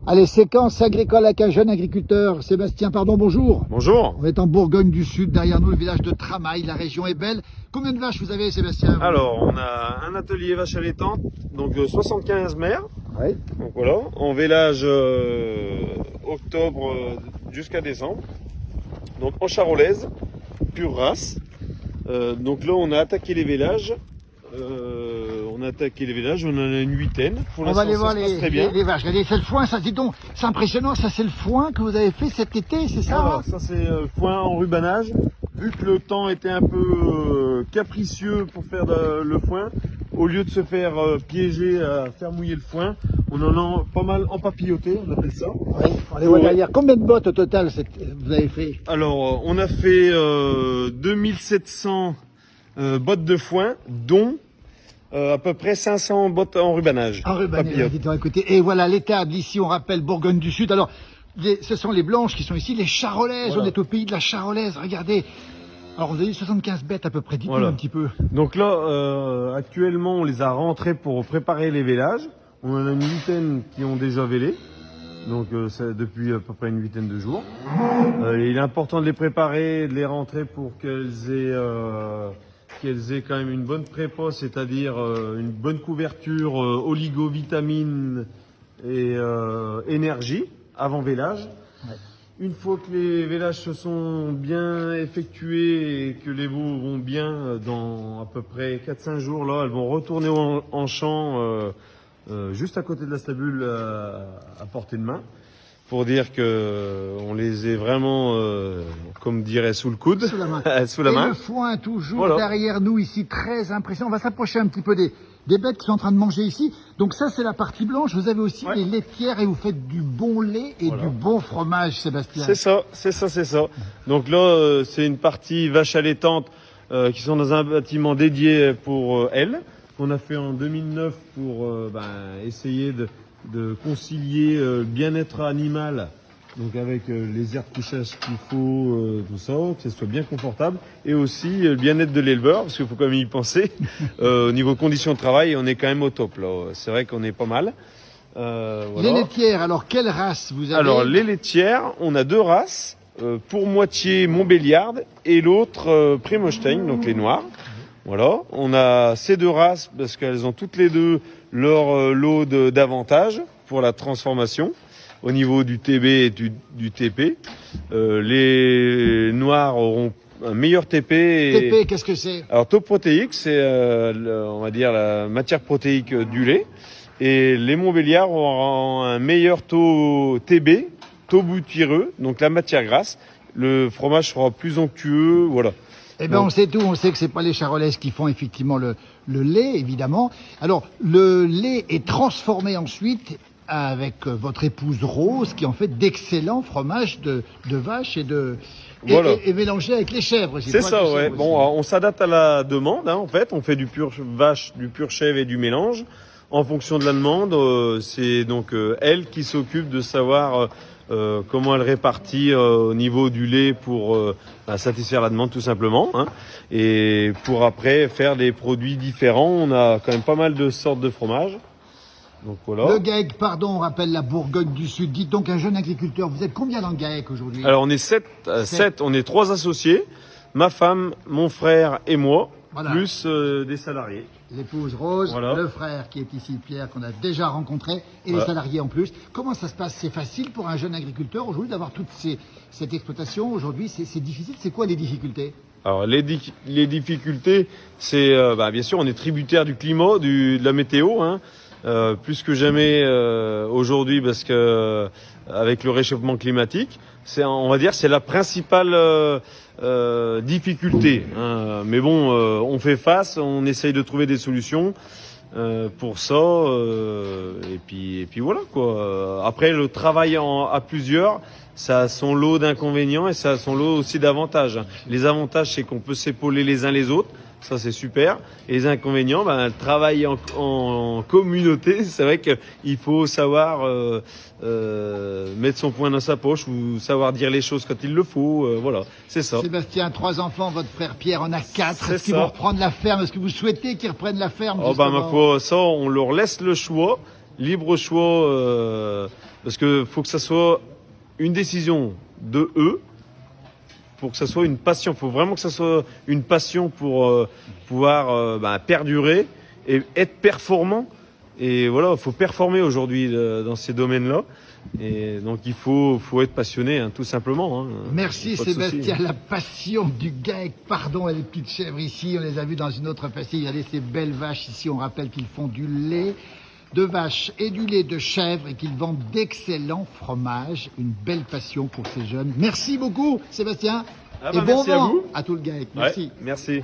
Allez, séquence agricole avec un jeune agriculteur. Sébastien, pardon, bonjour. Bonjour. On est en Bourgogne du Sud, derrière nous le village de Tramail, la région est belle. Combien de vaches vous avez, Sébastien? Alors, on a un atelier vache allaitantes, donc 75 mères. Oui. Donc voilà, en vélage octobre jusqu'à décembre. Donc en charolaise, pure race. Donc là, on a attaqué les vélages. On en a une huitaine. Pour On va l'instant, aller voir ça se passe très bien. les vaches. Regardez, c'est le foin, ça, dis donc, c'est impressionnant. Ça, c'est le foin que vous avez fait cet été, c'est ça? Voilà, ça c'est foin en rubanage. Vu que le temps était un peu capricieux pour faire le foin, au lieu de se faire piéger à faire mouiller le foin, on en a pas mal empapilloté, on appelle ça. Oui, on les voit derrière. Combien de bottes au total vous avez fait? Alors, on a fait 2700 bottes de foin, dont à peu près 500 bottes en rubanage. En rubanage, dites-moi, écoutez. Et voilà l'étable ici, on rappelle Bourgogne du Sud. Alors, ce sont les blanches qui sont ici, les charolaises. Voilà. On est au pays de la charolaise, regardez. Alors, vous avez 75 bêtes à peu près, dites-nous un petit peu. Donc là, actuellement, on les a rentrées pour préparer les vélages. On en a une huitaine qui ont déjà vélé. Donc c'est depuis à peu près une huitaine de jours. Il est important de les préparer, de les rentrer pour qu'elles aient quand même une bonne prépa, c'est-à-dire une bonne couverture oligo-vitamines et énergie avant vélage. Ouais. Une fois que les vélages se sont bien effectués et que les veaux vont bien, dans à peu près 4-5 jours, là, elles vont retourner en champ juste à côté de la stabule à portée de main, pour dire que on les est vraiment, comme dirait, sous le coude, sous la main. sous la main. Et le foin toujours derrière nous ici, très impressionnant. On va s'approcher un petit peu des bêtes qui sont en train de manger ici. Donc ça, c'est la partie blanche. Vous avez aussi les laitières et vous faites du bon lait et du bon fromage, Sébastien. C'est ça, c'est ça, c'est ça. Donc là, c'est une partie vache allaitante qui sont dans un bâtiment dédié pour elles, qu'on a fait en 2009 pour essayer de concilier le bien-être animal, donc avec les aires de couchage qu'il faut, tout ça, que ce soit bien confortable, et aussi le bien-être de l'éleveur, parce qu'il faut quand même y penser. Au niveau conditions de travail, on est quand même au top là. C'est vrai qu'on est pas mal. Voilà. Les laitières, alors quelle race vous avez? Alors les laitières, on a deux races, pour moitié Montbéliarde et l'autre Primostein, donc les noirs. Voilà, on a ces deux races parce qu'elles ont toutes les deux leur lot d'avantages pour la transformation au niveau du TB et du TP. Les noirs auront un meilleur TP. TP, qu'est-ce que c'est? Alors taux protéique, c'est on va dire la matière protéique du lait. Et les Montbéliards auront un meilleur taux TB, taux butyreux, donc la matière grasse. Le fromage sera plus onctueux, voilà. Eh bien, on sait tout. On sait que c'est pas les charolaises qui font effectivement le lait, évidemment. Alors, le lait est transformé ensuite avec votre épouse Rose, qui en fait d'excellents fromages de vache et mélangé avec les chèvres. C'est ça, ouais. Bon, on s'adapte à la demande, hein, en fait. On fait du pur vache, du pur chèvre et du mélange. En fonction de la demande, c'est donc elle qui s'occupe de savoir comment elle répartit au niveau du lait pour satisfaire la demande tout simplement, hein. Et pour après faire des produits différents, on a quand même pas mal de sortes de fromages. Donc voilà. Le GAEC, pardon, on rappelle la Bourgogne du Sud. Dites donc un jeune agriculteur, vous êtes combien dans le GAEC aujourd'hui? Alors on est 7, on est 3 associés, ma femme, mon frère et moi, plus des salariés. L'épouse Rose, le frère qui est ici, Pierre, qu'on a déjà rencontré, et les salariés en plus. Comment ça se passe? C'est facile pour un jeune agriculteur aujourd'hui d'avoir toute cette exploitation? Aujourd'hui, c'est difficile. C'est quoi les difficultés? Alors les difficultés, c'est bien sûr, on est tributaire du climat, de la météo, hein. Plus que jamais aujourd'hui, parce que avec le réchauffement climatique, on va dire, c'est la principale difficulté, hein. Mais bon, on fait face, on essaye de trouver des solutions pour ça, et puis voilà quoi. Après, le travail à plusieurs, ça a son lot d'inconvénients et ça a son lot aussi d'avantages. Les avantages, c'est qu'on peut s'épauler les uns les autres. Ça, c'est super. Et les inconvénients, le travail en communauté, c'est vrai qu'il faut savoir mettre son poing dans sa poche ou savoir dire les choses quand il le faut. Voilà, c'est ça. Sébastien, 3 enfants, votre frère Pierre en a 4. Est-ce qu'ils vont reprendre la ferme? Est-ce que vous souhaitez qu'ils reprennent la ferme? Ma foi, ça, on leur laisse le choix, libre choix parce que faut que ça soit une décision de eux, pour que ça soit une passion. Il faut vraiment que ça soit une passion pour pouvoir perdurer et être performant. Et voilà, il faut performer aujourd'hui dans ces domaines-là. Et donc il faut être passionné, hein, tout simplement. Hein. Merci Sébastien, la passion du GAEC. Pardon, et les petites chèvres ici, on les a vues dans une autre facile. Regardez ces belles vaches ici, on rappelle qu'ils font du lait de vache et du lait de chèvre et qu'ils vendent d'excellents fromages. Une belle passion pour ces jeunes. Merci beaucoup Sébastien. Et bon merci vent à vous. à tout le GAEC. Merci. Ouais, merci.